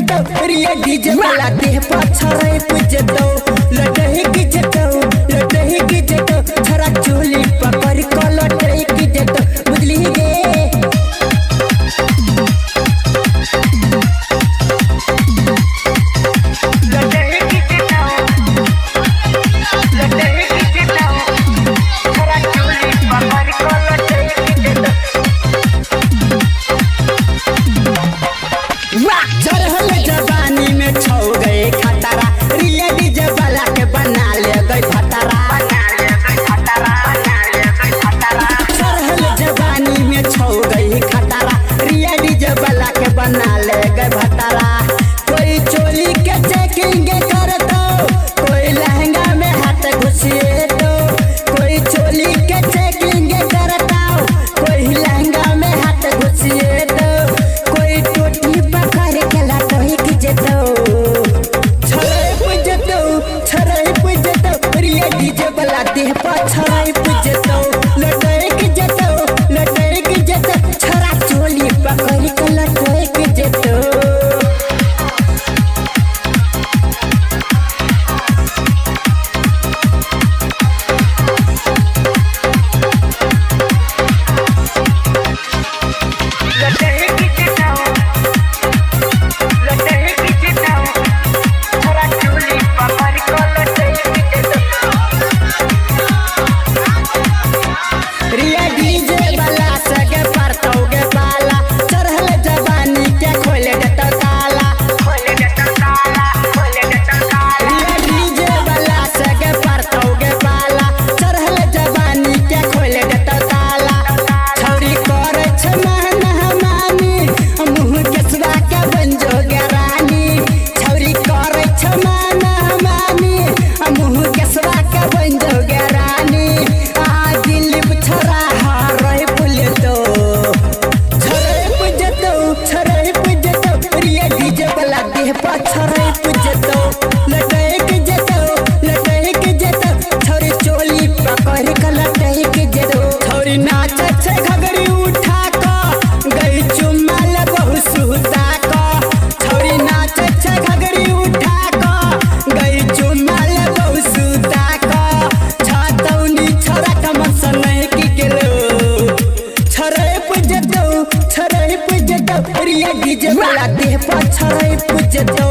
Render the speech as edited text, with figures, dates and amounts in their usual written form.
जतो रिया डीजे वाला देह पछरे पुजतो लटही की जतो लटही की जतो छरा चोली पकड़ को लटही की जतो बुझली गे लटही की जतो लटही की जतो छरा चोली पकड़ को लटही की जतो चढ़ल जवानी में छौ गए खतरा रिया डीजे वाला के बना ले गई खतरा चढ़ल जवानी में छौ गई खतरा रिया डीजे वाला के बना ले गए खतरा कोई चोली के चेकिंग करतो कोई लहंगा में हाथ घुसिए तो कोई चोली के चेकिंग करता कोई लहंगा में हाथ घुसिए तो कोई टोटी पकड़ के लटोही की जतो छरे पुजतो रिया डीजे वाला देह पर छरे पुजतो लटोही की जतो छरा चोली पकड़ के लटोही की जतो रिया डीजे वाला सगे परतोगे बाला चढ़ल जवानी के खोले देतो ताला रिया डीजे वाला सगे परतोगे बाला चढ़ल जवानी के खोले देतो ताला छौरी करे छ महनानी मुँह केसवा के बंजोगे रानी छौरी करे छ महनानी मुँह केसवा के बंजोगे रानी रिया डीजे वाला देह पर छरे पुजतो लटक जतो छौरी चोली पकड़ के लटक जतो छौरी नाचे छे घगरी उठा क गई चुम्मा ले बहु सुता क छौरी नाचे छे घगरी उठा क गई चुम्मा ले बहु सुता क छतौनी छोरा कमर सनै की गेलो छरे पुजतो रिया डीजे वाला देह पर छरे पुजतो